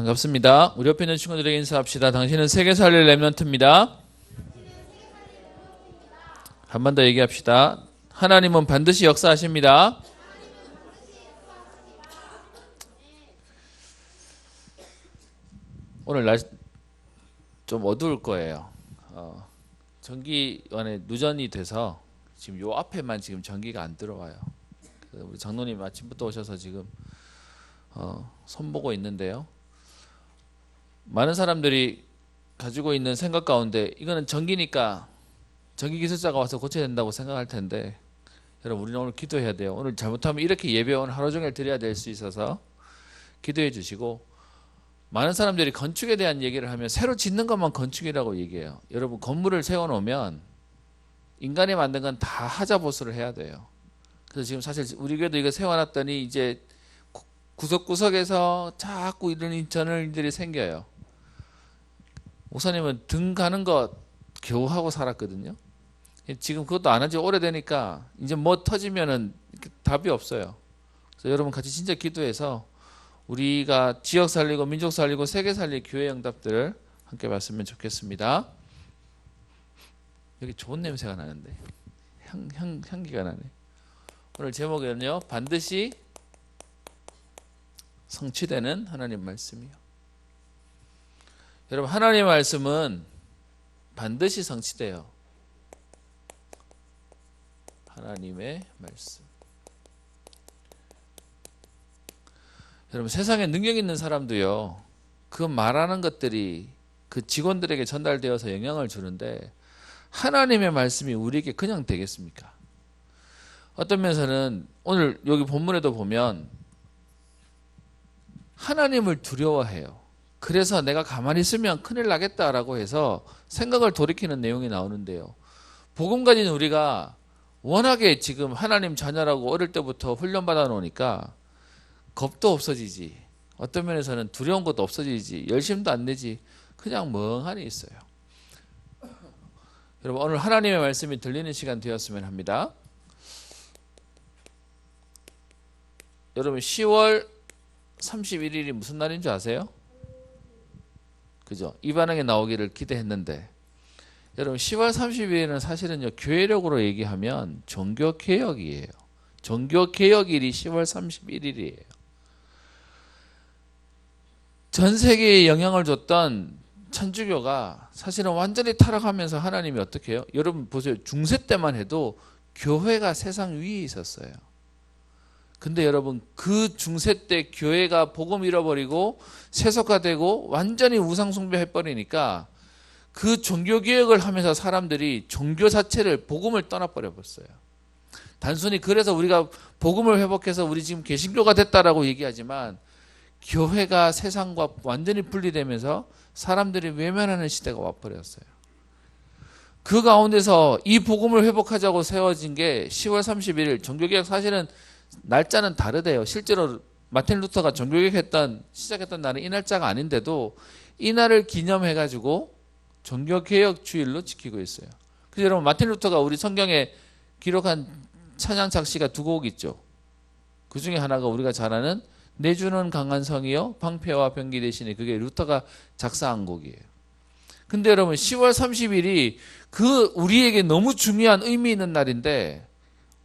반갑습니다. 우리 옆에 있는 친구들에게 인사합시다. 당신은 세계 살릴 렘넌트입니다. 한 번 더 얘기합시다. 하나님은 반드시 역사하십니다. 오늘 날 좀 어두울 거예요. 전기관에 누전이 돼서 지금 요 앞에만 지금 전기가 안 들어와요. 우리 장로님 아침부터 오셔서 지금 손보고 있는데요. 많은 사람들이 가지고 있는 생각 가운데 이거는 전기니까 전기 기술자가 와서 고쳐야 된다고 생각할 텐데, 여러분 우리는 오늘 기도해야 돼요. 오늘 잘못하면 이렇게 예배 오늘 하루 종일 드려야 될 수 있어서 기도해 주시고, 많은 사람들이 건축에 대한 얘기를 하면 새로 짓는 것만 건축이라고 얘기해요. 여러분 건물을 세워놓으면 인간이 만든 건 다 하자보수를 해야 돼요. 그래서 지금 사실 우리 교회도 이거 세워놨더니 이제 구석구석에서 자꾸 이런 전월들이 생겨요. 목사님은 등 가는 거 겨우 하고 살았거든요. 지금 그것도 안 한 지 오래되니까 이제 뭐 터지면은 답이 없어요. 그래서 여러분 같이 진짜 기도해서 우리가 지역 살리고 민족 살리고 세계 살릴 교회 응답들을 함께 봤으면 좋겠습니다. 여기 좋은 냄새가 나는데 향기가 나네. 오늘 제목은요, 반드시 성취되는 하나님 말씀이요. 여러분 하나님의 말씀은 반드시 성취돼요. 하나님의 말씀. 여러분 세상에 능력 있는 사람도요, 그 말하는 것들이 그 직원들에게 전달되어서 영향을 주는데 하나님의 말씀이 우리에게 그냥 되겠습니까? 어떤 면에서는 오늘 여기 본문에도 보면 하나님을 두려워해요. 그래서 내가 가만히 있으면 큰일 나겠다라고 해서 생각을 돌이키는 내용이 나오는데요. 복음 가진 우리가 워낙에 지금 하나님 자녀라고 어릴 때부터 훈련받아 놓으니까 겁도 없어지지, 어떤 면에서는 두려운 것도 없어지지, 열심도 안 내지, 그냥 멍하니 있어요. 여러분 오늘 하나님의 말씀이 들리는 시간 되었으면 합니다. 여러분 10월 31일이 무슨 날인 줄 아세요? 그죠? 이 반응이 나오기를 기대했는데, 여러분 10월 30일은 사실은요, 교회력으로 얘기하면 종교개혁이에요. 종교개혁일이 10월 31일이에요. 전 세계에 영향을 줬던 천주교가 사실은 완전히 타락하면서 하나님이 어떻게 해요? 여러분 보세요. 중세 때만 해도 교회가 세상 위에 있었어요. 근데 여러분 그 중세 때 교회가 복음 잃어버리고 세속화되고 완전히 우상숭배해버리니까 그 종교개혁을 하면서 사람들이 종교 자체를, 복음을 떠나버려 버렸어요. 단순히 그래서 우리가 복음을 회복해서 우리 지금 개신교가 됐다라고 얘기하지만, 교회가 세상과 완전히 분리되면서 사람들이 외면하는 시대가 와버렸어요. 그 가운데서 이 복음을 회복하자고 세워진 게 10월 31일 종교개혁, 사실은 날짜는 다르대요. 실제로 마틴 루터가 종교개혁 시작했던 날은 이 날짜가 아닌데도 이 날을 기념해가지고 종교개혁 주일로 지키고 있어요. 그래서 여러분 마틴 루터가 우리 성경에 기록한 찬양 작시가 두 곡 있죠. 그 중에 하나가 우리가 잘 아는 내 주는 강한 성이요 방패와 병기 대신에, 그게 루터가 작사한 곡이에요. 근데 여러분 10월 30일이 그 우리에게 너무 중요한 의미 있는 날인데,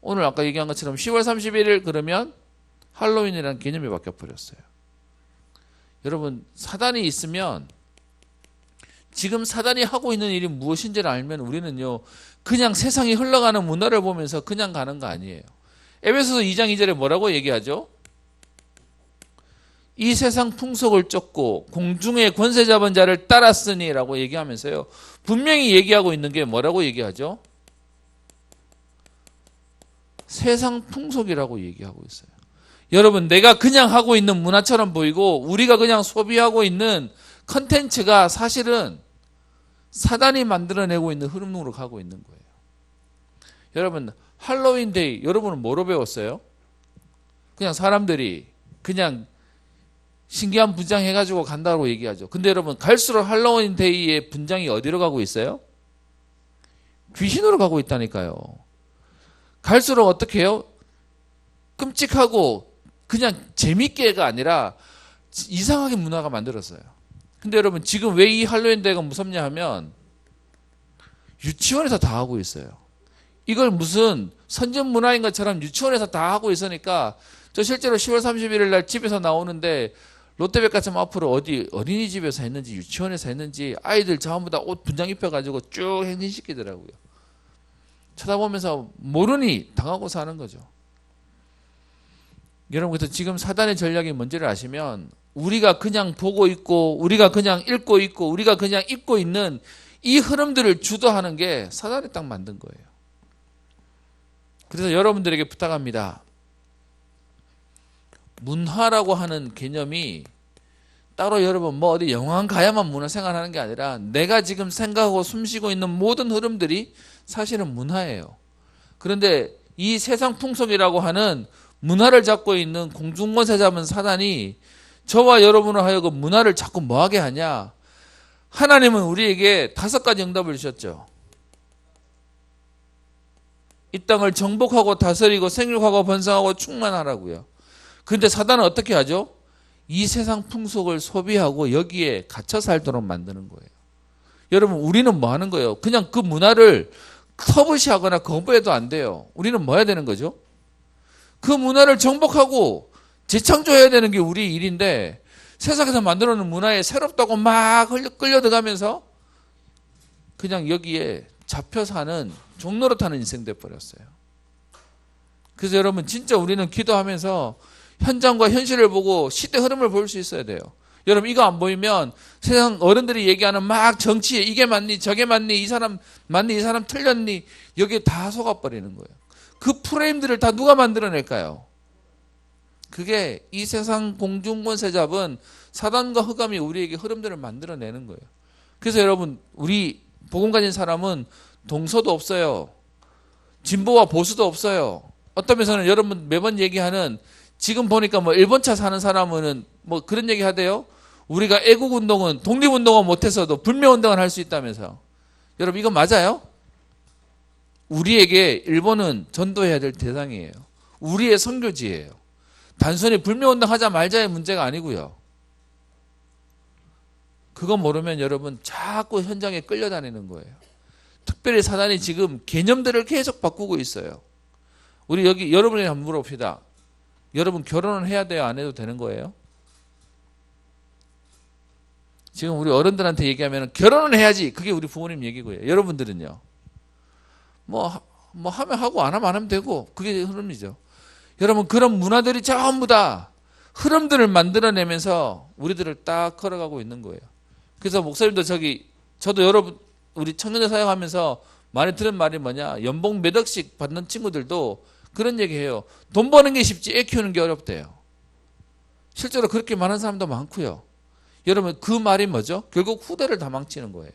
오늘 아까 얘기한 것처럼 10월 31일 그러면 할로윈이라는 개념이 바뀌어버렸어요. 여러분 사단이 있으면, 지금 사단이 하고 있는 일이 무엇인지를 알면 우리는요 그냥 세상이 흘러가는 문화를 보면서 그냥 가는 거 아니에요. 에베소서 2장 2절에 뭐라고 얘기하죠? 이 세상 풍속을 쫓고 공중의 권세 잡은 자를 따랐으니 라고 얘기하면서요, 분명히 얘기하고 있는 게 뭐라고 얘기하죠? 세상 풍속이라고 얘기하고 있어요. 여러분 내가 그냥 하고 있는 문화처럼 보이고 우리가 그냥 소비하고 있는 컨텐츠가 사실은 사단이 만들어내고 있는 흐름으로 가고 있는 거예요. 여러분 할로윈 데이, 여러분은 뭐로 배웠어요? 그냥 사람들이 그냥 신기한 분장 해가지고 간다고 얘기하죠. 근데 여러분 갈수록 할로윈 데이의 분장이 어디로 가고 있어요? 귀신으로 가고 있다니까요. 갈수록 어떻게 해요? 끔찍하고 그냥 재밌게가 아니라 이상하게 문화가 만들었어요. 근데 여러분 지금 왜 이 할로윈 대회가 무섭냐 하면 유치원에서 다 하고 있어요. 이걸 무슨 선전 문화인 것처럼 유치원에서 다 하고 있으니까 저 실제로 10월 31일 날 집에서 나오는데 롯데백화점 앞으로 어디 어린이집에서 했는지 유치원에서 했는지 아이들 전부 다 옷 분장 입혀가지고 쭉 행진시키더라고요. 쳐다보면서 모르니 당하고 사는 거죠. 여러분, 그래서 지금 사단의 전략이 뭔지를 아시면 우리가 그냥 보고 있고 우리가 그냥 읽고 있고 우리가 그냥 입고 있는 이 흐름들을 주도하는 게 사단이 딱 만든 거예요. 그래서 여러분들에게 부탁합니다. 문화라고 하는 개념이 따로 여러분 뭐 어디 영화관 가야만 문화 생활하는 게 아니라 내가 지금 생각하고 숨쉬고 있는 모든 흐름들이 사실은 문화예요. 그런데 이 세상 풍속이라고 하는 문화를 잡고 있는 공중권세 잡은 사단이 저와 여러분을 하여금 문화를 자꾸 뭐하게 하냐. 하나님은 우리에게 5가지 응답을 주셨죠. 이 땅을 정복하고 다스리고 생육하고 번성하고 충만하라고요. 그런데 사단은 어떻게 하죠? 이 세상 풍속을 소비하고 여기에 갇혀 살도록 만드는 거예요. 여러분, 우리는 뭐 하는 거예요? 그냥 그 문화를 터부시하거나 거부해도 안 돼요. 우리는 뭐 해야 되는 거죠? 그 문화를 정복하고 재창조해야 되는 게 우리 일인데 세상에서 만들어 놓은 문화에 새롭다고 막 끌려 들어가면서 그냥 여기에 잡혀 사는 종로로 타는 인생 돼버렸어요. 그래서 여러분 진짜 우리는 기도하면서 현장과 현실을 보고 시대 흐름을 볼 수 있어야 돼요. 여러분 이거 안 보이면 세상 어른들이 얘기하는 막 정치에 이게 맞니 저게 맞니 이 사람 맞니 이 사람 틀렸니 여기에 다 속아버리는 거예요. 그 프레임들을 다 누가 만들어낼까요? 그게 이 세상 공중권세 잡은 사단과 흑암이 우리에게 흐름들을 만들어내는 거예요. 그래서 여러분 우리 복음 가진 사람은 동서도 없어요. 진보와 보수도 없어요. 어떤 면에서는 여러분 매번 얘기하는 지금 보니까 뭐 일본차 사는 사람은 뭐 그런 얘기 하대요. 우리가 애국운동은 독립운동은 못해서도 불매운동을 할 수 있다면서. 여러분 이거 맞아요? 우리에게 일본은 전도해야 될 대상이에요. 우리의 선교지예요. 단순히 불매운동 하자 말자의 문제가 아니고요. 그거 모르면 여러분 자꾸 현장에 끌려다니는 거예요. 특별히 사단이 지금 개념들을 계속 바꾸고 있어요. 우리 여기 여러분에게 한번 물어봅시다. 여러분 결혼은 해야 돼요? 안 해도 되는 거예요? 지금 우리 어른들한테 얘기하면 결혼은 해야지. 그게 우리 부모님 얘기고요. 여러분들은요? 뭐 하면 하고 안 하면 안 하면 되고 그게 흐름이죠. 여러분 그런 문화들이 전부 다 흐름들을 만들어내면서 우리들을 딱 걸어가고 있는 거예요. 그래서 목사님도 저도 여러분 우리 청년들 사역하면서 많이 들은 말이 뭐냐. 연봉 몇 억씩 받는 친구들도 그런 얘기해요. 돈 버는 게 쉽지 애 키우는 게 어렵대요. 실제로 그렇게 말하는 사람도 많고요. 여러분 그 말이 뭐죠? 결국 후대를 다 망치는 거예요.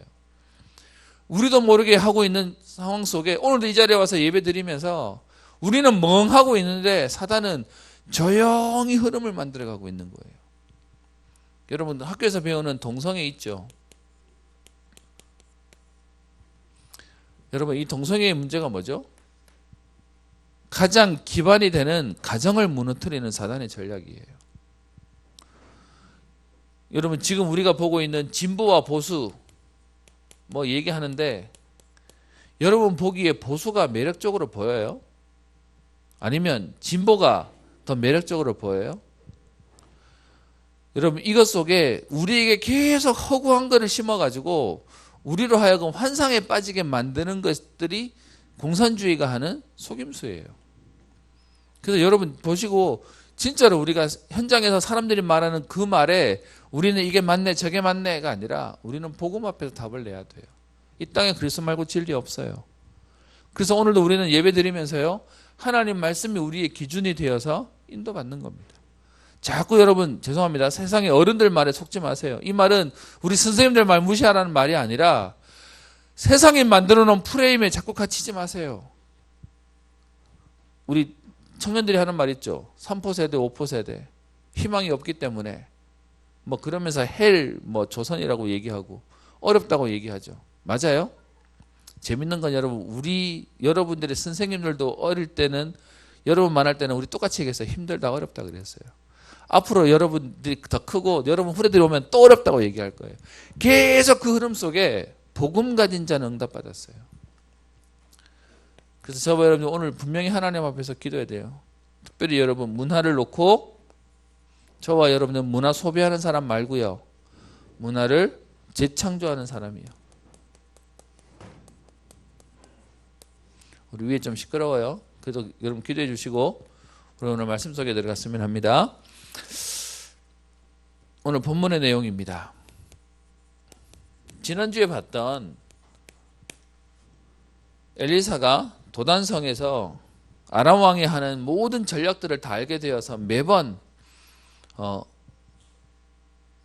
우리도 모르게 하고 있는 상황 속에 오늘도 이 자리에 와서 예배 드리면서 우리는 멍하고 있는데 사단은 조용히 흐름을 만들어가고 있는 거예요. 여러분 학교에서 배우는 동성애 있죠. 여러분 이 동성애의 문제가 뭐죠? 가장 기반이 되는 가정을 무너뜨리는 사단의 전략이에요. 여러분 지금 우리가 보고 있는 진보와 보수 뭐 얘기하는데 여러분 보기에 보수가 매력적으로 보여요? 아니면 진보가 더 매력적으로 보여요? 여러분 이것 속에 우리에게 계속 허구한 것을 심어가지고 우리로 하여금 환상에 빠지게 만드는 것들이 공산주의가 하는 속임수예요. 그래서 여러분 보시고 진짜로 우리가 현장에서 사람들이 말하는 그 말에 우리는 이게 맞네 저게 맞네가 아니라 우리는 복음 앞에서 답을 내야 돼요. 이 땅에 그리스도 말고 진리 없어요. 그래서 오늘도 우리는 예배 드리면서요. 하나님 말씀이 우리의 기준이 되어서 인도받는 겁니다. 자꾸 여러분 죄송합니다. 세상의 어른들 말에 속지 마세요. 이 말은 우리 선생님들 말 무시하라는 말이 아니라 세상이 만들어 놓은 프레임에 자꾸 갇히지 마세요. 우리 청년들이 하는 말 있죠. 3포 세대, 5포 세대. 희망이 없기 때문에 뭐 그러면서 뭐 조선이라고 얘기하고 어렵다고 얘기하죠. 맞아요? 재밌는 건 여러분 여러분들의 선생님들도 어릴 때는 여러분 말할 때는 우리 똑같이 얘기했어요. 힘들다 어렵다 그랬어요. 앞으로 여러분들이 더 크고 여러분 후대들이 오면 또 어렵다고 얘기할 거예요. 계속 그 흐름 속에 복음 가진 자는 응답받았어요. 그래서 저와 여러분 오늘 분명히 하나님 앞에서 기도해야 돼요. 특별히 여러분 문화를 놓고 저와 여러분은 문화 소비하는 사람 말고요. 문화를 재창조하는 사람이에요. 우리 위에 좀 시끄러워요. 그래도 여러분 기도해 주시고 우리 오늘 말씀 속에 들어갔으면 합니다. 오늘 본문의 내용입니다. 지난주에 봤던 엘리사가 도단성에서 아람 왕이 하는 모든 전략들을 다 알게 되어서 매번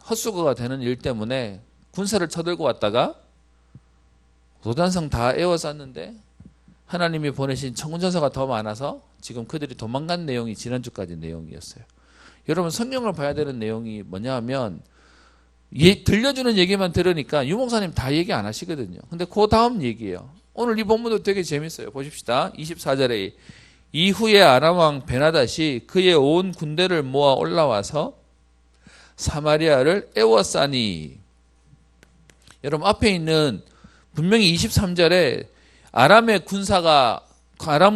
헛수고가 되는 일 때문에 군사를 쳐들고 왔다가 도단성 다 에워쌌는데 하나님이 보내신 천군천사가 더 많아서 지금 그들이 도망간 내용이 지난주까지 내용이었어요. 여러분 성경을 봐야 되는 내용이 뭐냐 하면 들려주는 얘기만 들으니까 유목사님 다 얘기 안 하시거든요. 근데 그 다음 얘기예요. 오늘 이 본문도 되게 재밌어요. 보십시다. 24절에 이후에 아람 왕 베나닷이 그의 온 군대를 모아 올라와서 사마리아를 에워싸니. 여러분 앞에 있는 분명히 23절에 아람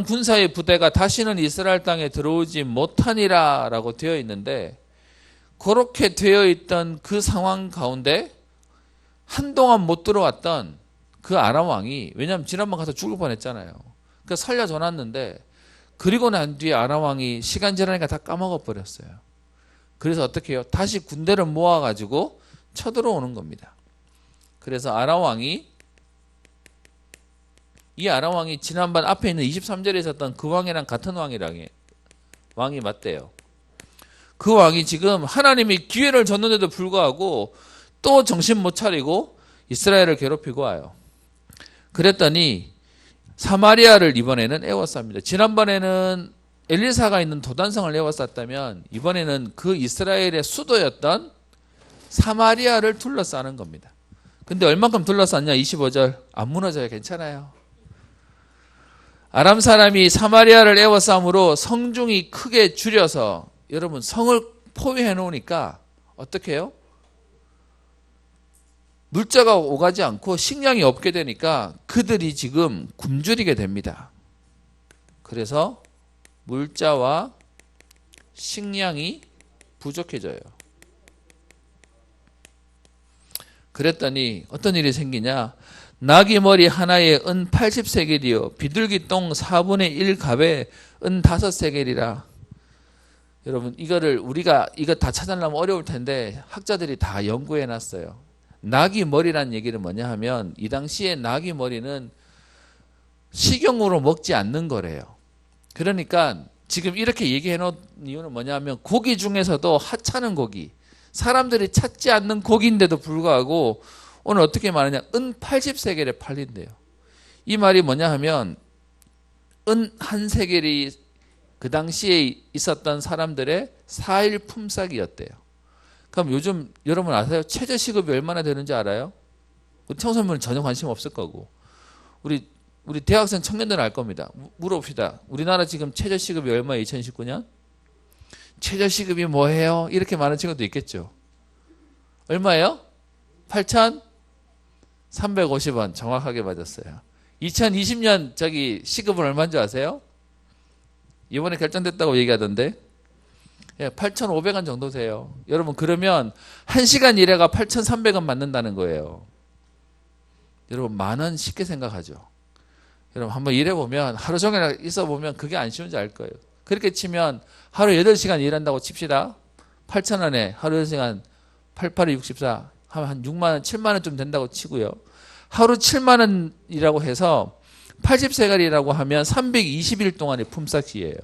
군사의 부대가 다시는 이스라엘 땅에 들어오지 못하니라 라고 되어 있는데 그렇게 되어 있던 그 상황 가운데 한동안 못 들어왔던 그 아람 왕이, 왜냐하면 지난번 가서 죽을 뻔했잖아요. 그러니까 살려줘 놨는데 그리고 난 뒤에 아람 왕이 시간 지나니까 다 까먹어 버렸어요. 그래서 어떻게 해요? 다시 군대를 모아가지고 쳐들어오는 겁니다. 그래서 이 아람 왕이 지난번 앞에 있는 23절에 있었던 그 왕이랑 같은 왕이 맞대요. 그 왕이 지금 하나님이 기회를 줬는데도 불구하고 또 정신 못 차리고 이스라엘을 괴롭히고 와요. 그랬더니 사마리아를 이번에는 에워쌉니다. 지난번에는 엘리사가 있는 도단성을 에워쌌다면 이번에는 그 이스라엘의 수도였던 사마리아를 둘러싸는 겁니다. 근데 얼만큼 둘러쌌냐? 25절. 안 무너져요. 괜찮아요. 아람 사람이 사마리아를 에워싸므로 성중이 크게 줄여서, 여러분 성을 포위해 놓으니까 어떻게 해요? 물자가 오가지 않고 식량이 없게 되니까 그들이 지금 굶주리게 됩니다. 그래서 물자와 식량이 부족해져요. 그랬더니 어떤 일이 생기냐? 나귀 머리 하나에 은 80세겔이요 비둘기 똥 4분의 1 갑에 은 5세겔이라. 여러분 이거 다 찾아내려면 어려울 텐데 학자들이 다 연구해 놨어요. 나귀 머리란 얘기는 뭐냐 하면 이 당시에 나귀 머리는 식용으로 먹지 않는 거래요. 그러니까 지금 이렇게 얘기해 놓은 이유는 뭐냐 하면 고기 중에서도 하찮은 고기, 사람들이 찾지 않는 고기인데도 불구하고 오늘 어떻게 말하냐? 은 80세겔에 팔린대요. 이 말이 뭐냐 하면 은 한 세겔이 그 당시에 있었던 사람들의 4일 품삯이었대요. 그럼 요즘 여러분 아세요? 최저시급이 얼마나 되는지 알아요? 우리 청소년은 전혀 관심 없을 거고 우리 대학생 청년들은 알 겁니다. 물어봅시다. 우리나라 지금 최저시급이 얼마예요? 2019년? 최저시급이 뭐예요? 이렇게 말하는 친구도 있겠죠. 얼마예요? 8,350원. 정확하게 맞았어요. 2020년 시급은 얼마인 줄 아세요? 이번에 결정됐다고 얘기하던데 8,500원 정도 돼요. 여러분 그러면 1시간 일해가 8,300원 맞는다는 거예요. 여러분 10,000원 쉽게 생각하죠. 여러분 한번 일해보면 하루 종일 있어보면 그게 안 쉬운지 알 거예요. 그렇게 치면 하루 8시간 일한다고 칩시다. 8,000원에 하루 8시간 88에 64 하면 한 6만원 7만원 좀 된다고 치고요. 하루 7만원이라고 해서 80세겔이라고 하면 320일 동안의 품삯이에요.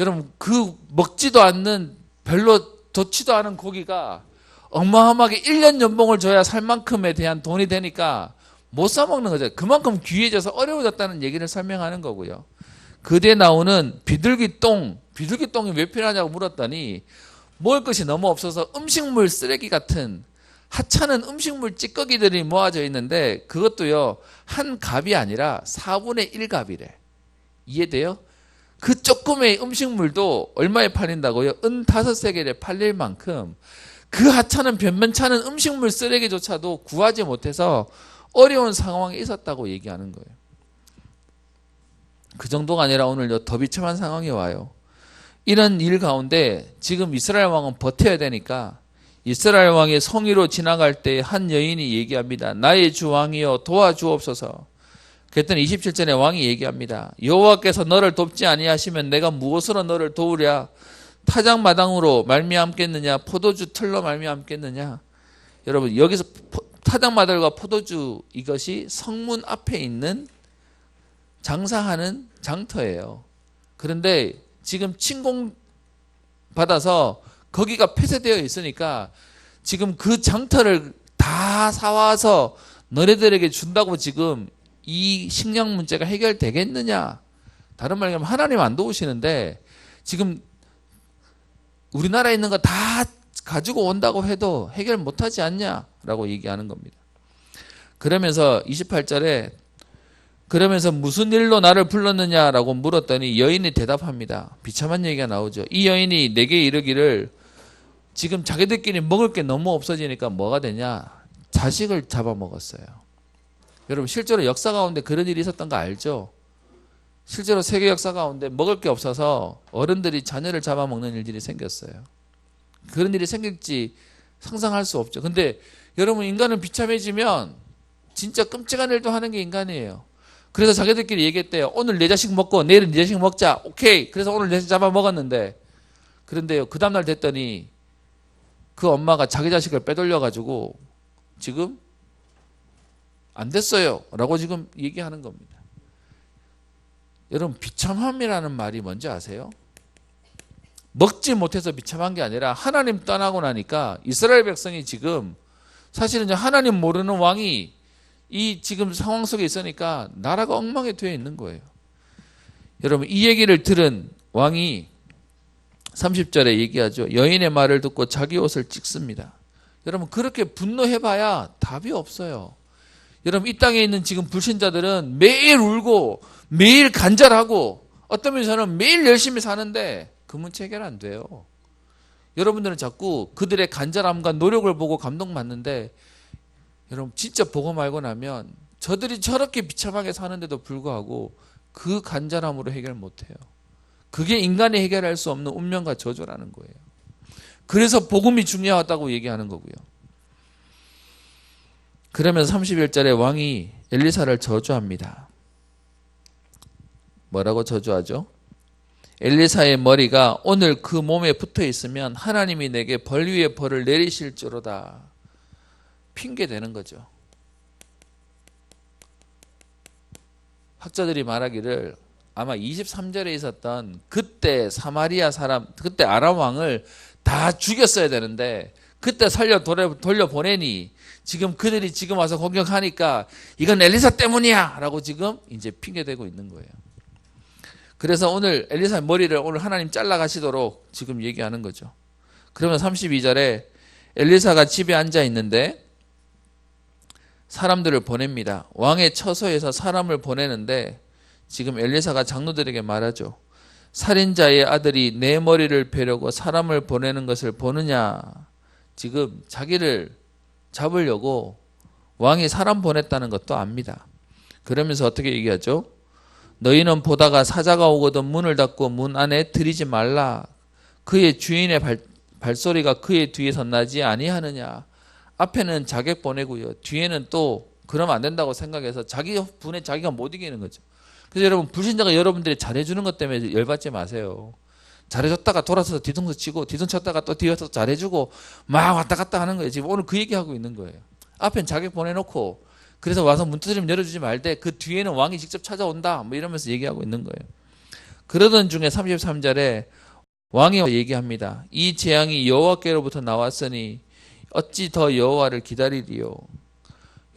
여러분 그 먹지도 않는 별로 좋지도 않은 고기가 어마어마하게 1년 연봉을 줘야 살 만큼에 대한 돈이 되니까 못 사 먹는 거죠. 그만큼 귀해져서 어려워졌다는 얘기를 설명하는 거고요. 그때 나오는 비둘기똥이 왜 필요하냐고 물었더니 먹을 것이 너무 없어서 음식물 쓰레기 같은 하찮은 음식물 찌꺼기들이 모아져 있는데 그것도요 한 갑이 아니라 4분의 1갑이래. 이해돼요? 그 조금의 음식물도 얼마에 팔린다고요? 은 5세겔에 팔릴 만큼 그 하찮은 변변찮은 음식물 쓰레기조차도 구하지 못해서 어려운 상황에 있었다고 얘기하는 거예요. 그 정도가 아니라 오늘 더 비참한 상황이 와요. 이런 일 가운데 지금 이스라엘 왕은 버텨야 되니까 이스라엘 왕의 성위로 지나갈 때 한 여인이 얘기합니다. 나의 주 왕이여 도와주옵소서. 그랬더니 27절에 왕이 얘기합니다. 여호와께서 너를 돕지 아니하시면 내가 무엇으로 너를 도우랴? 타작마당으로 말미암겠느냐? 포도주 틀로 말미암겠느냐? 여러분 여기서 타작마당과 포도주 이것이 성문 앞에 있는 장사하는 장터예요. 그런데 지금 침공받아서 거기가 폐쇄되어 있으니까 지금 그 장터를 다 사와서 너네들에게 준다고 지금 이 식량 문제가 해결되겠느냐? 다른 말로 하면 하나님 안 도우시는데 지금 우리나라에 있는 거 다 가지고 온다고 해도 해결 못하지 않냐라고 얘기하는 겁니다. 그러면서 28절에 그러면서 무슨 일로 나를 불렀느냐라고 물었더니 여인이 대답합니다. 비참한 얘기가 나오죠. 이 여인이 내게 이르기를 지금 자기들끼리 먹을 게 너무 없어지니까 뭐가 되냐? 자식을 잡아먹었어요. 여러분 실제로 역사 가운데 그런 일이 있었던 거 알죠? 실제로 세계 역사 가운데 먹을 게 없어서 어른들이 자녀를 잡아먹는 일들이 생겼어요. 그런 일이 생길지 상상할 수 없죠. 근데 여러분 인간은 비참해지면 진짜 끔찍한 일도 하는 게 인간이에요. 그래서 자기들끼리 얘기했대요. 오늘 내 자식 먹고 내일은 네 자식 먹자. 오케이. 그래서 오늘 내 자식 잡아먹었는데 그런데요 그 다음날 됐더니 그 엄마가 자기 자식을 빼돌려가지고 지금 안 됐어요 라고 지금 얘기하는 겁니다. 여러분 비참함이라는 말이 뭔지 아세요? 먹지 못해서 비참한 게 아니라 하나님 떠나고 나니까 이스라엘 백성이 지금 사실은 하나님 모르는 왕이 이 지금 상황 속에 있으니까 나라가 엉망이 되어 있는 거예요. 여러분 이 얘기를 들은 왕이 30절에 얘기하죠. 여인의 말을 듣고 자기 옷을 찢습니다. 여러분 그렇게 분노해봐야 답이 없어요. 여러분 이 땅에 있는 지금 불신자들은 매일 울고 매일 간절하고 어떤 면에서는 매일 열심히 사는데 그 문제 해결 안 돼요. 여러분들은 자꾸 그들의 간절함과 노력을 보고 감동받는데 여러분 진짜 보고 말고 나면 저들이 저렇게 비참하게 사는데도 불구하고 그 간절함으로 해결 못해요. 그게 인간이 해결할 수 없는 운명과 저주라는 거예요. 그래서 복음이 중요하다고 얘기하는 거고요. 그러면서 31절에 왕이 엘리사를 저주합니다. 뭐라고 저주하죠? 엘리사의 머리가 오늘 그 몸에 붙어 있으면 하나님이 내게 벌 위에 벌을 내리실 줄로다. 핑계대는 거죠. 학자들이 말하기를 아마 23절에 있었던 그때 사마리아 사람, 그때 아람 왕을 다 죽였어야 되는데 그때 돌려보내니 지금 그들이 지금 와서 공격하니까 이건 엘리사 때문이야 라고 지금 이제 핑계대고 있는 거예요. 그래서 오늘 엘리사의 머리를 오늘 하나님 잘라가시도록 지금 얘기하는 거죠. 그러면 32절에 엘리사가 집에 앉아 있는데 사람들을 보냅니다. 왕의 처소에서 사람을 보내는데 지금 엘리사가 장로들에게 말하죠. 살인자의 아들이 내 머리를 베려고 사람을 보내는 것을 보느냐. 지금 자기를 잡으려고 왕이 사람 보냈다는 것도 압니다. 그러면서 어떻게 얘기하죠? 너희는 보다가 사자가 오거든 문을 닫고 문 안에 들이지 말라. 그의 주인의 발소리가 그의 뒤에서 나지 아니하느냐. 앞에는 자객 보내고요. 뒤에는 또 그러면 안 된다고 생각해서 자기 분에 자기가 못 이기는 거죠. 그래서 여러분 불신자가 여러분들이 잘해주는 것 때문에 열받지 마세요. 잘해줬다가 돌아서서 뒤통수 치고 뒤통쳤다가 또 뒤에서 잘해주고 막 왔다 갔다 하는 거예요. 지금 오늘 그 얘기하고 있는 거예요. 앞엔 자객 보내놓고 그래서 와서 문 두드리면 열어주지 말되 그 뒤에는 왕이 직접 찾아온다 뭐 이러면서 얘기하고 있는 거예요. 그러던 중에 33절에 왕이 얘기합니다. 이 재앙이 여호와께로부터 나왔으니 어찌 더 여호와를 기다리리요.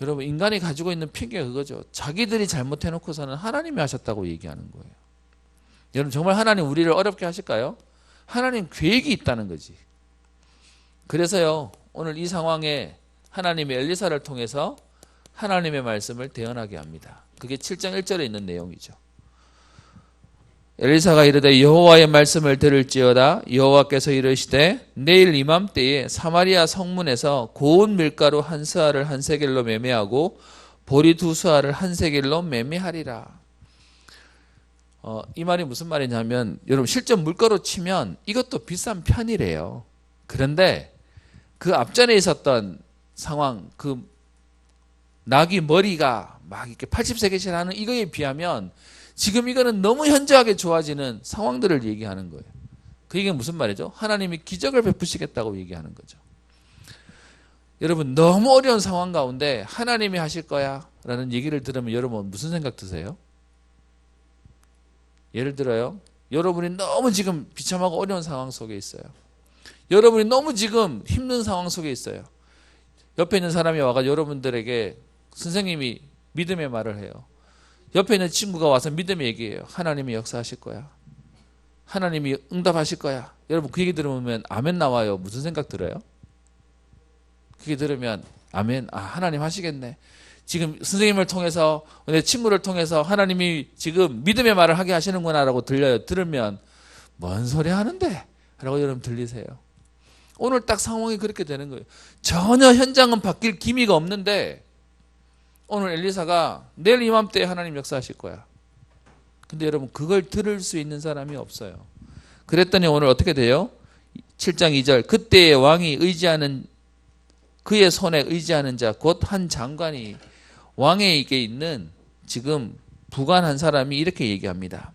여러분 인간이 가지고 있는 핑계가 그거죠. 자기들이 잘못해놓고서는 하나님이 하셨다고 얘기하는 거예요. 여러분 정말 하나님 우리를 어렵게 하실까요? 하나님 계획이 있다는 거지. 그래서요 오늘 이 상황에 하나님이 엘리사를 통해서 하나님의 말씀을 대언하게 합니다. 그게 7장 1절에 있는 내용이죠. 엘리사가 이르되 여호와의 말씀을 들을지어다. 여호와께서 이르시되 내일 이맘때에 사마리아 성문에서 고운 밀가루 한 스아를 한 세겔로 매매하고 보리 두 스아를 한 세겔로 매매하리라. 이 말이 무슨 말이냐면 여러분 실제 물가로 치면 이것도 비싼 편이래요. 그런데 그 앞전에 있었던 상황, 그 나귀 머리가 막 이렇게 80세겔씩 하는 이거에 비하면 지금 이거는 너무 현저하게 좋아지는 상황들을 얘기하는 거예요. 그 얘기는 무슨 말이죠? 하나님이 기적을 베푸시겠다고 얘기하는 거죠. 여러분 너무 어려운 상황 가운데 하나님이 하실 거야 라는 얘기를 들으면 여러분 무슨 생각 드세요? 예를 들어요. 여러분이 너무 지금 비참하고 어려운 상황 속에 있어요. 여러분이 너무 지금 힘든 상황 속에 있어요. 옆에 있는 사람이 와가 여러분들에게 선생님이 믿음의 말을 해요. 옆에 있는 친구가 와서 믿음의 얘기해요. 하나님이 역사하실 거야. 하나님이 응답하실 거야. 여러분 그 얘기 들으면 아멘 나와요. 무슨 생각 들어요? 그게 들으면 아멘, 하나님 하시겠네. 지금 선생님을 통해서 내 친구를 통해서 하나님이 지금 믿음의 말을 하게 하시는구나 라고 들려요. 들으면 뭔 소리 하는데? 라고 여러분 들리세요. 오늘 딱 상황이 그렇게 되는 거예요. 전혀 현장은 바뀔 기미가 없는데 오늘 엘리사가 내일 이맘때에 하나님 역사하실 거야. 근데 여러분 그걸 들을 수 있는 사람이 없어요. 그랬더니 오늘 어떻게 돼요? 7장 2절 그때의 왕이 의지하는 그의 손에 의지하는 자 곧 한 장관이 왕에게 있는 지금 부관한 사람이 이렇게 얘기합니다.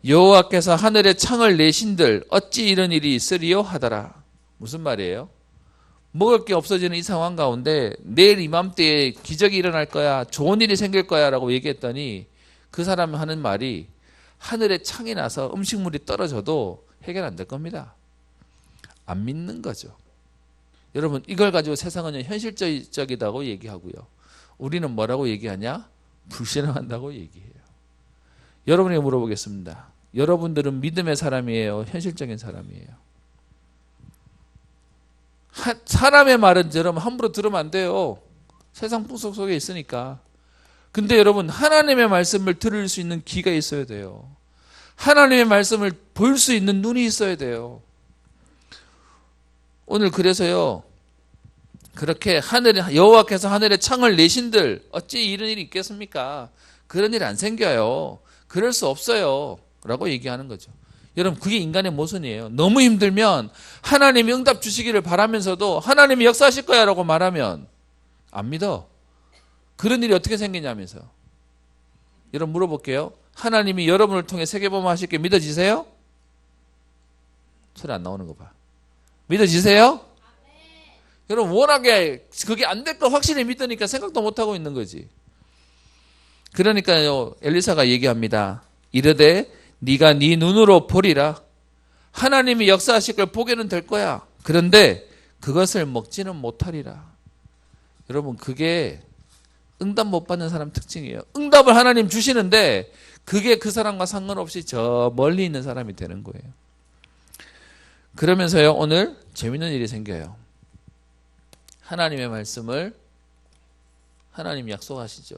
여호와께서 하늘에 창을 내신들 어찌 이런 일이 있으리요 하더라. 무슨 말이에요? 먹을 게 없어지는 이 상황 가운데 내일 이맘때에 기적이 일어날 거야, 좋은 일이 생길 거야 라고 얘기했더니 그 사람이 하는 말이 하늘에 창이 나서 음식물이 떨어져도 해결 안 될 겁니다. 안 믿는 거죠. 여러분 이걸 가지고 세상은 현실적이다고 얘기하고요. 우리는 뭐라고 얘기하냐? 불신앙한다고 얘기해요. 여러분에게 물어보겠습니다. 여러분들은 믿음의 사람이에요? 현실적인 사람이에요? 사람의 말은 여러분 함부로 들으면 안 돼요. 세상 풍속 속에 있으니까. 근데 여러분 하나님의 말씀을 들을 수 있는 귀가 있어야 돼요. 하나님의 말씀을 볼 수 있는 눈이 있어야 돼요. 오늘 그래서요. 그렇게 여호와께서 하늘에 창을 내신들 어찌 이런 일이 있겠습니까? 그런 일 안 생겨요. 그럴 수 없어요. 라고 얘기하는 거죠. 여러분 그게 인간의 모순이에요. 너무 힘들면 하나님이 응답 주시기를 바라면서도 하나님이 역사하실 거야 라고 말하면 안 믿어. 그런 일이 어떻게 생기냐면서. 여러분 물어볼게요. 하나님이 여러분을 통해 세계보험 하실 게 믿어지세요? 소리 안 나오는 거 봐. 믿어지세요? 여러분 워낙에 그게 안 될 거 확실히 믿으니까 생각도 못하고 있는 거지. 그러니까요 엘리사가 얘기합니다. 이르되 네가 네 눈으로 보리라. 하나님이 역사하실 걸 보게는 될 거야. 그런데 그것을 먹지는 못하리라. 여러분 그게 응답 못 받는 사람 특징이에요. 응답을 하나님 주시는데 그게 그 사람과 상관없이 저 멀리 있는 사람이 되는 거예요. 그러면서요 오늘 재밌는 일이 생겨요. 하나님의 말씀을 하나님 약속하시죠.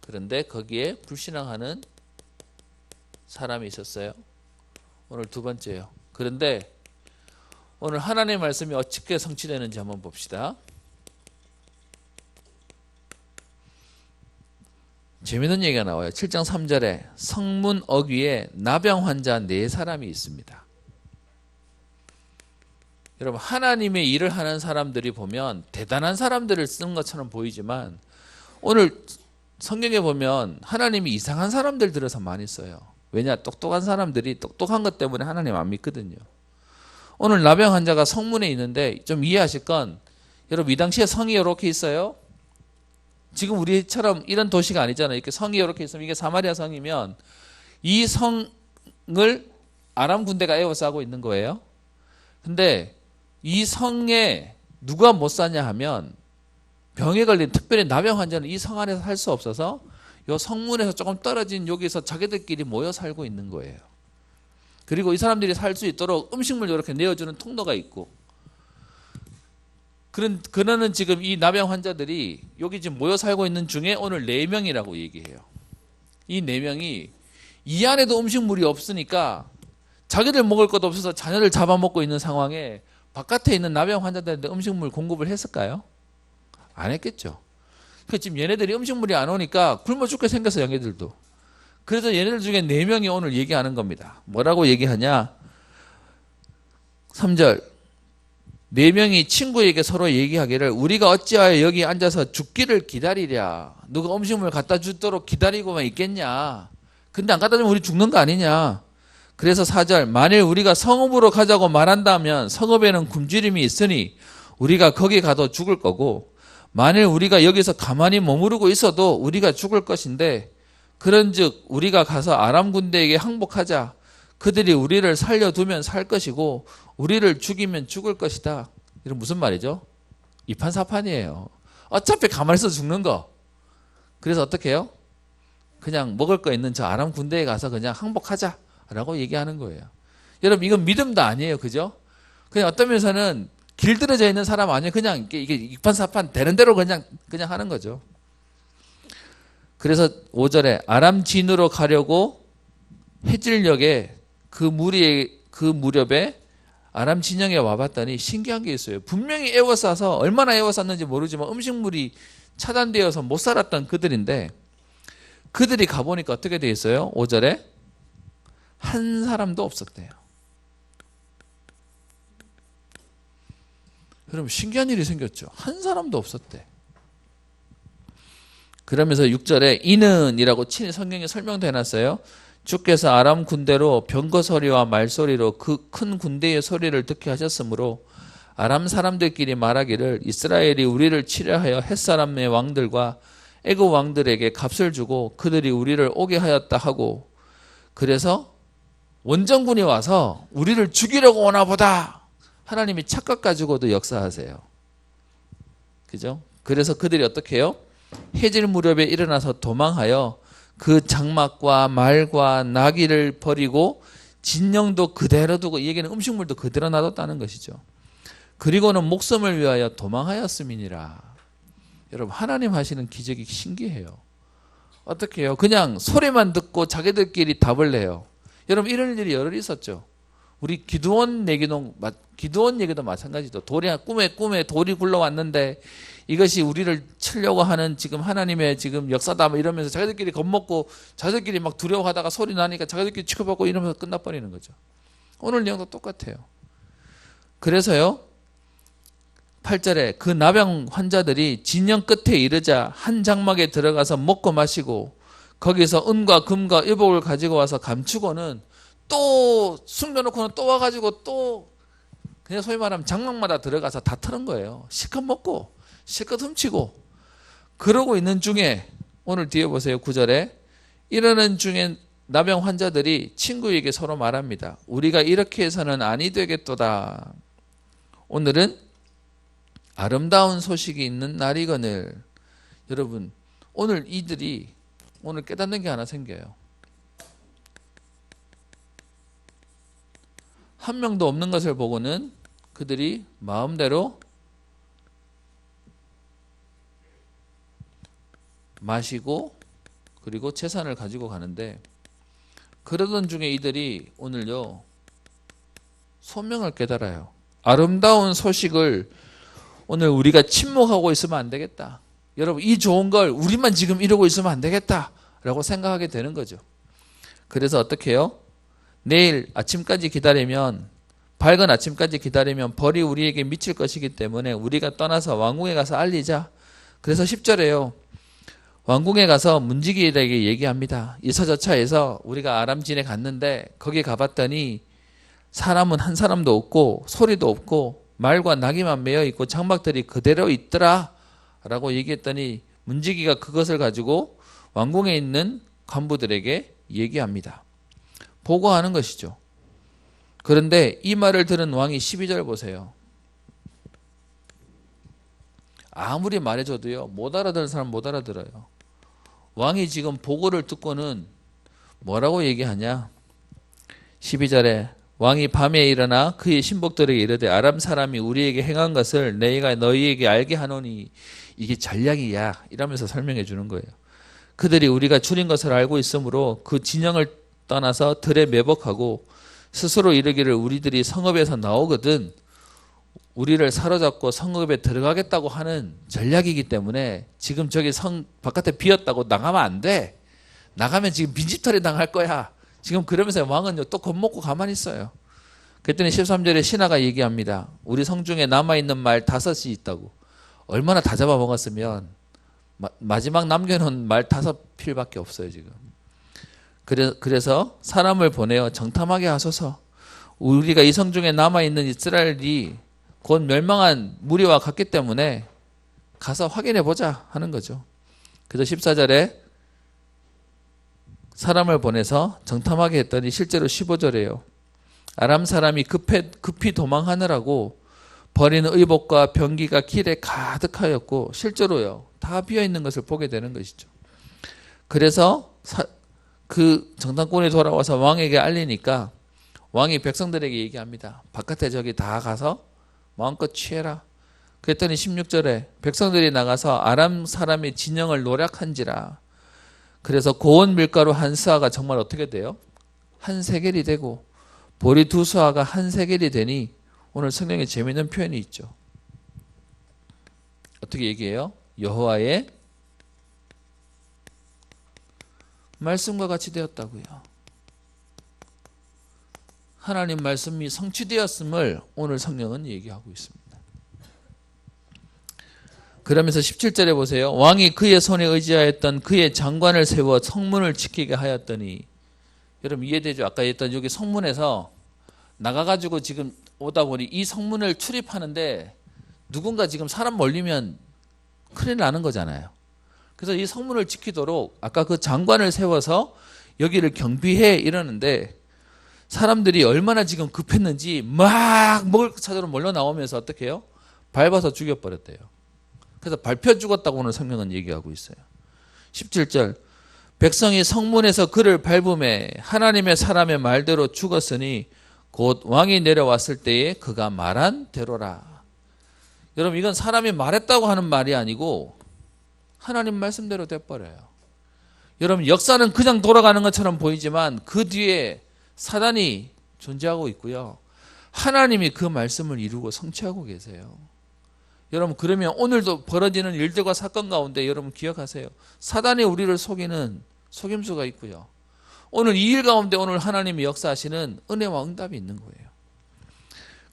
그런데 거기에 불신앙하는 사람이 있었어요. 오늘 두 번째요. 그런데 오늘 하나님의 말씀이 어떻게 성취되는지 한번 봅시다. 재미있는 얘기가 나와요. 7장 3절에 성문 어귀에 나병 환자 4사람이 있습니다. 여러분 하나님의 일을 하는 사람들이 보면 대단한 사람들을 쓰는 것처럼 보이지만 오늘 성경에 보면 하나님이 이상한 사람들 들어서 많이 써요. 왜냐? 똑똑한 사람들이 똑똑한 것 때문에 하나님 안 믿거든요. 오늘 나병 환자가 성문에 있는데 좀 이해하실 건 여러분 이 당시에 성이 이렇게 있어요. 지금 우리처럼 이런 도시가 아니잖아요. 이렇게 성이 이렇게 있으면 이게 사마리아 성이면 이 성을 아람 군대가 에워싸고 있는 거예요. 근데 이 성에 누가 못 사냐 하면 병에 걸린 특별히 나병 환자는 이 성 안에서 살 수 없어서 이 성문에서 조금 떨어진 여기서 자기들끼리 모여 살고 있는 거예요. 그리고 이 사람들이 살 수 있도록 음식물 이렇게 내어주는 통로가 있고 그러는 지금 이 나병 환자들이 여기 지금 모여 살고 있는 중에 오늘 4명이라고 얘기해요. 이 4명이 이 안에도 음식물이 없으니까 자기들 먹을 것도 없어서 자녀를 잡아먹고 있는 상황에 바깥에 있는 나병 환자들한테 음식물 공급을 했을까요? 안 했겠죠. 그 지금 얘네들이 음식물이 안 오니까 굶어 죽게 생겼어, 얘네들도. 그래서 얘네들 중에 4명이 오늘 얘기하는 겁니다. 뭐라고 얘기하냐? 3절. 4명이 친구에게 서로 얘기하기를 우리가 어찌하여 여기 앉아서 죽기를 기다리랴. 누가 음식물 갖다 주도록 기다리고만 있겠냐. 근데 안 갖다 주면 우리 죽는 거 아니냐. 그래서 4절. 만일 우리가 성읍으로 가자고 말한다면 성읍에는 굶주림이 있으니 우리가 거기 가도 죽을 거고, 만일 우리가 여기서 가만히 머무르고 있어도 우리가 죽을 것인데, 그런즉 우리가 가서 아람 군대에게 항복하자. 그들이 우리를 살려두면 살 것이고 우리를 죽이면 죽을 것이다. 이런 무슨 말이죠? 이판사판이에요. 어차피 가만히 있어서 죽는 거. 그래서 어떻게 해요? 그냥 먹을 거 있는 저 아람 군대에 가서 그냥 항복하자라고 얘기하는 거예요. 여러분, 이건 믿음도 아니에요. 그죠? 그냥 어떤 면에서는 길들여져 있는 사람 아니에요. 그냥 이게 이판사판 되는 대로 그냥 하는 거죠. 그래서 5절에 아람 진으로 가려고 해질녘에 그 무렵에 아람 진영에 와봤더니 신기한 게 있어요. 분명히 에워싸서 얼마나 에워쌌는지 모르지만 음식물이 차단되어서 못 살았던 그들인데, 그들이 가보니까 어떻게 돼 있어요? 5절에 한 사람도 없었대요. 여러분, 신기한 일이 생겼죠. 한 사람도 없었대. 그러면서 6절에 이는 이라고 친히 성경에 설명도 해놨어요. 주께서 아람 군대로 병거 소리와 말소리로 그 큰 군대의 소리를 듣게 하셨으므로 아람 사람들끼리 말하기를 이스라엘이 우리를 치려하여 햇사람의 왕들과 애굽 왕들에게 값을 주고 그들이 우리를 오게 하였다 하고, 그래서 원정군이 와서 우리를 죽이려고 오나 보다. 하나님이 착각 가지고도 역사하세요. 그죠? 그래서 그들이 어떻게 해요? 해질 무렵에 일어나서 도망하여 그 장막과 말과 나귀를 버리고 진영도 그대로 두고, 이 얘기는 음식물도 그대로 놔뒀다는 것이죠. 그리고는 목숨을 위하여 도망하였음이니라. 여러분, 하나님 하시는 기적이 신기해요. 어떻게 해요? 그냥 소리만 듣고 자기들끼리 답을 내요. 여러분, 이런 일이 여러 있었죠. 우리 기드온 얘기도 마찬가지죠. 꿈에 돌이 굴러왔는데 이것이 우리를 치려고 하는 지금 하나님의 지금 역사다 뭐 이러면서 자기들끼리 겁먹고 자기들끼리 막 두려워하다가 소리 나니까 자기들끼리 치고받고 이러면서 끝나버리는 거죠. 오늘 내용도 똑같아요. 그래서요, 8절에 그 나병 환자들이 진영 끝에 이르자 한 장막에 들어가서 먹고 마시고 거기서 은과 금과 의복을 가지고 와서 감추고는 또 숨겨놓고는 또 와가지고 또 그냥 소위 말하면 장막마다 들어가서 다 털은 거예요. 실컷 먹고 실컷 훔치고 그러고 있는 중에 오늘 뒤에 보세요. 9절에 이러는 중에 나병 환자들이 친구에게 서로 말합니다. 우리가 이렇게 해서는 아니 되겠도다. 오늘은 아름다운 소식이 있는 날이거늘. 여러분, 오늘 이들이 오늘 깨닫는 게 하나 생겨요. 한 명도 없는 것을 보고는 그들이 마음대로 마시고 그리고 재산을 가지고 가는데, 그러던 중에 이들이 오늘요 소명을 깨달아요. 아름다운 소식을 오늘 우리가 침묵하고 있으면 안 되겠다. 여러분, 이 좋은 걸 우리만 지금 이러고 있으면 안 되겠다 라고 생각하게 되는 거죠. 그래서 어떻게 해요? 내일 아침까지 기다리면, 밝은 아침까지 기다리면 벌이 우리에게 미칠 것이기 때문에 우리가 떠나서 왕궁에 가서 알리자. 그래서 10절에요. 왕궁에 가서 문지기에게 얘기합니다. 이서저차해서 우리가 아람진에 갔는데 거기 가봤더니 사람은 한 사람도 없고 소리도 없고 말과 나귀만 매여 있고 장막들이 그대로 있더라 라고 얘기했더니 문지기가 그것을 가지고 왕궁에 있는 간부들에게 얘기합니다. 보고하는 것이죠. 그런데 이 말을 들은 왕이 12절 보세요. 아무리 말해줘도요 못 알아들은 사람 못 알아들어요. 왕이 지금 보고를 듣고는 뭐라고 얘기하냐? 12절에 왕이 밤에 일어나 그의 신복들에게 이르되 아람 사람이 우리에게 행한 것을 내가 너희에게 알게 하노니 이게 전략이야 이러면서 설명해 주는 거예요. 그들이 우리가 줄인 것을 알고 있으므로 그 진영을 떠나서 들에 매복하고 스스로 이르기를 우리들이 성읍에서 나오거든 우리를 사로잡고 성읍에 들어가겠다고 하는 전략이기 때문에 지금 저기 성 바깥에 비었다고 나가면 안 돼. 나가면 지금 빈집털이 당할 거야. 지금 그러면서 왕은 또 겁먹고 가만히 있어요. 그랬더니 13절에 신하가 얘기합니다. 우리 성 중에 남아있는 말 5이 있다고. 얼마나 다 잡아먹었으면 마지막 남겨놓은 말 5필밖에 없어요 지금. 그래서 사람을 보내어 정탐하게 하소서. 우리가 이 성 중에 남아있는 이스라엘이 곧 멸망한 무리와 같기 때문에 가서 확인해 보자 하는 거죠. 그래서 14절에 사람을 보내서 정탐하게 했더니 실제로 15절에요. 아람 사람이 급히 도망하느라고 버린 의복과 병기가 길에 가득하였고 실제로요. 다 비어있는 것을 보게 되는 것이죠. 그래서 그 정탐꾼이 돌아와서 왕에게 알리니까 왕이 백성들에게 얘기합니다. 바깥에 저기 다 가서 마음껏 취해라. 그랬더니 16절에 백성들이 나가서 아람 사람의 진영을 노략한지라. 그래서 고운 밀가루 한 스아가 정말 어떻게 돼요? 한 세겔이 되고 보리 2수아가 한 세겔이 되니 오늘 성경에 재미있는 표현이 있죠. 어떻게 얘기해요? 여호와의 말씀과 같이 되었다고요. 하나님 말씀이 성취되었음을 오늘 성경은 얘기하고 있습니다. 그러면서 17절에 보세요. 왕이 그의 손에 의지하였던 그의 장관을 세워 성문을 지키게 하였더니 여러분 이해되죠? 아까 했던 여기 성문에서 나가가지고 지금 오다 보니 이 성문을 출입하는데 누군가 지금 사람 몰리면 큰일 나는 거잖아요. 그래서 이 성문을 지키도록 아까 그 장관을 세워서 여기를 경비해 이러는데 사람들이 얼마나 지금 급했는지 막 먹을 거 찾으러 몰려 나오면서 어떻게 해요? 밟아서 죽여버렸대요. 그래서 밟혀 죽었다고 오늘 성경은 얘기하고 있어요. 17절 백성이 성문에서 그를 밟음에 하나님의 사람의 말대로 죽었으니 곧 왕이 내려왔을 때에 그가 말한 대로라. 여러분 이건 사람이 말했다고 하는 말이 아니고 하나님 말씀대로 돼버려요. 여러분 역사는 그냥 돌아가는 것처럼 보이지만 그 뒤에 사단이 존재하고 있고요. 하나님이 그 말씀을 이루고 성취하고 계세요. 여러분 그러면 오늘도 벌어지는 일들과 사건 가운데 여러분 기억하세요. 사단이 우리를 속이는 속임수가 있고요. 오늘 이 일 가운데 오늘 하나님이 역사하시는 은혜와 응답이 있는 거예요.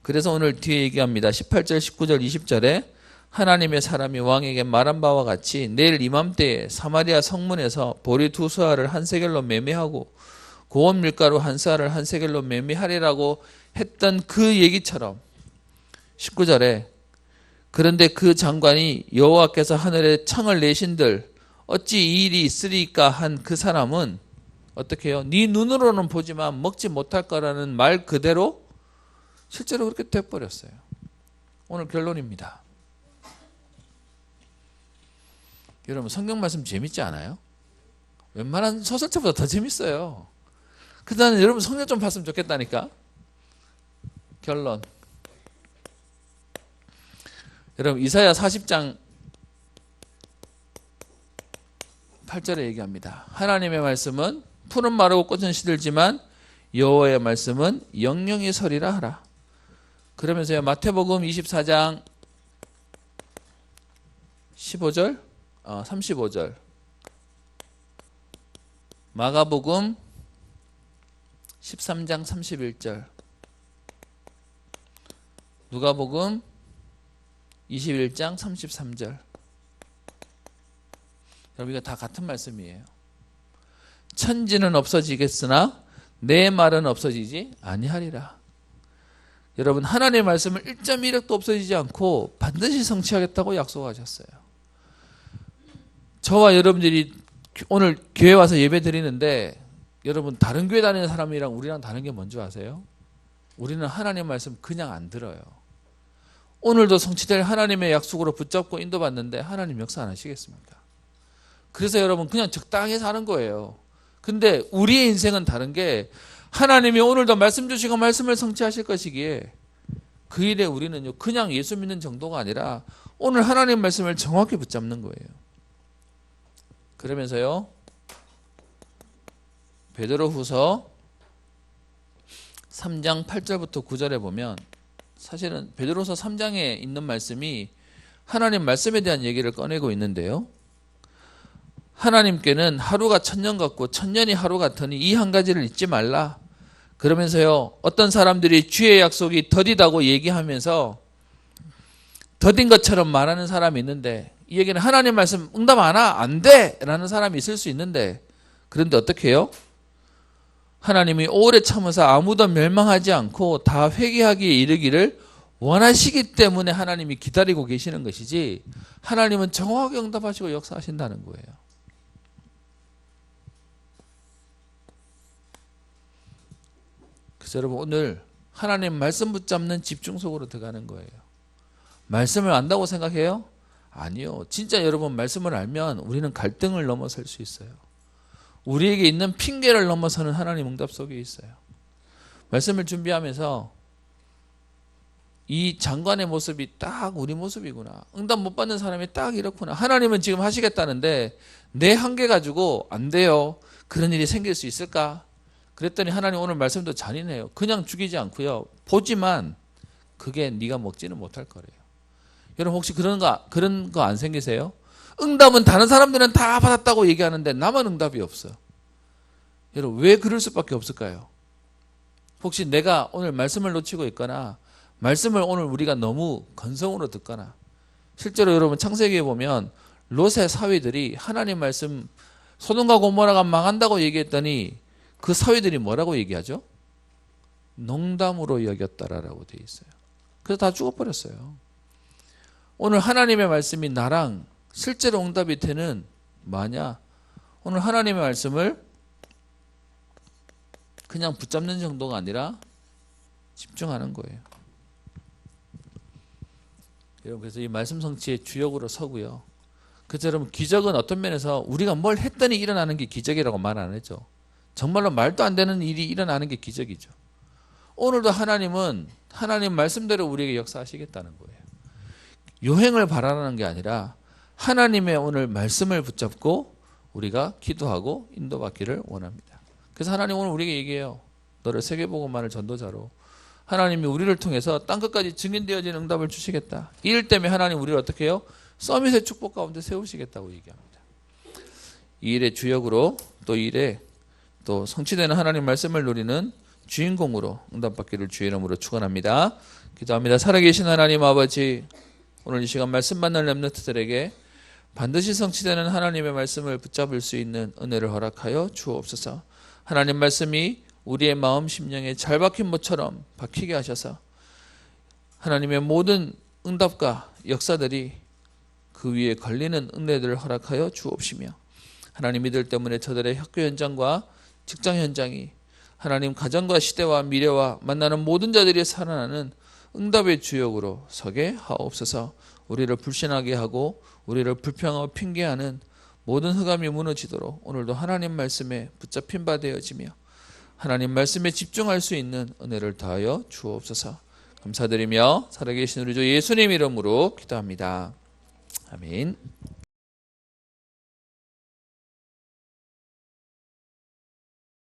그래서 오늘 뒤에 얘기합니다. 18절, 19절, 20절에 하나님의 사람이 왕에게 말한 바와 같이 내일 이맘때에 사마리아 성문에서 보리 2수아를 한 세겔로 매매하고 고운 밀가루 한 스아를 한 세겔로 매매하리라고 했던 그 얘기처럼 19절에 그런데 그 장관이 여호와께서 하늘에 창을 내신들 어찌 이 일이 있으리까 한 그 사람은 어떻게 해요? 네 눈으로는 보지만 먹지 못할 거라는 말 그대로 실제로 그렇게 돼버렸어요. 오늘 결론입니다. 여러분 성경 말씀 재밌지 않아요? 웬만한 소설책보다 더 재밌어요. 그래서 나는 여러분 성경 좀 봤으면 좋겠다니까. 결론. 여러분 이사야 40장 8절에 얘기합니다. 하나님의 말씀은 푸른 마르고 꽃은 시들지만 여호와의 말씀은 영영이 서리라 하라. 그러면서요 마태복음 24장 15절 35절 마가복음 13장 31절 누가복음 21장 33절 여러분 이거 다 같은 말씀이에요. 천지는 없어지겠으나 내 말은 없어지지 아니하리라. 여러분 하나님의 말씀을 1.1핵도 없어지지 않고 반드시 성취하겠다고 약속하셨어요. 저와 여러분들이 오늘 교회 와서 예배 드리는데 여러분 다른 교회 다니는 사람이랑 우리랑 다른 게 뭔지 아세요? 우리는 하나님의 말씀 그냥 안 들어요. 오늘도 성취될 하나님의 약속으로 붙잡고 인도받는데 하나님 역사 안 하시겠습니까? 그래서 여러분 그냥 적당히 사는 거예요. 근데 우리의 인생은 다른 게 하나님이 오늘도 말씀 주시고 말씀을 성취하실 것이기에 그 일에 우리는요 그냥 예수 믿는 정도가 아니라 오늘 하나님 말씀을 정확히 붙잡는 거예요. 그러면서요 베드로후서 3장 8절부터 9절에 보면 사실은 베드로서 3장에 있는 말씀이 하나님 말씀에 대한 얘기를 꺼내고 있는데요. 하나님께는 하루가 천년 같고 천년이 하루 같으니 이 한 가지를 잊지 말라. 그러면서요, 어떤 사람들이 주의 약속이 더디다고 얘기하면서 더딘 것처럼 말하는 사람이 있는데, 이 얘기는 하나님 말씀 응답 안 돼! 라는 사람이 있을 수 있는데, 그런데 어떻게 해요? 하나님이 오래 참으사 아무도 멸망하지 않고 다 회개하기에 이르기를 원하시기 때문에 하나님이 기다리고 계시는 것이지, 하나님은 정확하게 응답하시고 역사하신다는 거예요. 그래서 여러분, 오늘 하나님 말씀 붙잡는 집중 속으로 들어가는 거예요. 말씀을 안다고 생각해요? 아니요. 진짜 여러분, 말씀을 알면 우리는 갈등을 넘어설 수 있어요. 우리에게 있는 핑계를 넘어서는 하나님 응답 속에 있어요. 말씀을 준비하면서 이 장관의 모습이 딱 우리 모습이구나. 응답 못 받는 사람이 딱 이렇구나. 하나님은 지금 하시겠다는데 내 한계 가지고 안 돼요. 그런 일이 생길 수 있을까? 그랬더니 하나님 오늘 말씀도 잔인해요. 그냥 죽이지 않고요. 보지만 그게 네가 먹지는 못할 거래요. 여러분, 혹시 그런 거 안 생기세요? 응답은 다른 사람들은 다 받았다고 얘기하는데 나만 응답이 없어. 여러분, 왜 그럴 수밖에 없을까요? 혹시 내가 오늘 말씀을 놓치고 있거나 말씀을 오늘 우리가 너무 건성으로 듣거나, 실제로 여러분 창세기에 보면 롯의 사위들이 하나님 말씀 소돔과 고모라가 망한다고 얘기했더니 그 사위들이 뭐라고 얘기하죠? 농담으로 여겼다라고 돼 있어요. 그래서 다 죽어버렸어요. 오늘 하나님의 말씀이 나랑 실제로 응답이 되는 뭐냐? 오늘 하나님의 말씀을 그냥 붙잡는 정도가 아니라 집중하는 거예요. 여러분, 그래서 이 말씀 성취의 주역으로 서고요. 그래서 여러분, 기적은 어떤 면에서 우리가 뭘 했더니 일어나는 게 기적이라고 말 안 하죠. 정말로 말도 안 되는 일이 일어나는 게 기적이죠. 오늘도 하나님은 하나님 말씀대로 우리에게 역사하시겠다는 거예요. 요행을 바라는 게 아니라 하나님의 오늘 말씀을 붙잡고 우리가 기도하고 인도받기를 원합니다. 그래서 하나님 오늘 우리에게 얘기해요. 너를 세계복음만을 전도자로, 하나님이 우리를 통해서 땅끝까지 증인되어진 응답을 주시겠다. 이 일 때문에 하나님 우리를 어떻게 해요? 서밋의 축복 가운데 세우시겠다고 얘기합니다. 이 일의 주역으로, 또 이 일에 또 성취되는 하나님 말씀을 누리는 주인공으로 응답받기를 주의 이름으로 축원합니다. 기도합니다. 살아계신 하나님 아버지, 오늘 이 시간 말씀 받는 렘넌트들에게 반드시 성취되는 하나님의 말씀을 붙잡을 수 있는 은혜를 허락하여 주옵소서. 하나님 말씀이 우리의 마음 심령에 잘 박힌 모처럼 박히게 하셔서 하나님의 모든 응답과 역사들이 그 위에 걸리는 은혜들을 허락하여 주옵시며, 하나님 이들 때문에 저들의 학교 현장과 직장 현장이 하나님 가정과 시대와 미래와 만나는 모든 자들이 살아나는 응답의 주역으로 서게 하옵소서. 우리를 불신하게 하고 우리를 불평하고 핑계하는 모든 흑암이 무너지도록 오늘도 하나님 말씀에 붙잡힌 바 되어지며 하나님 말씀에 집중할 수 있는 은혜를 더하여 주옵소서. 감사드리며 살아계신 우리 주 예수님 이름으로 기도합니다. 아멘.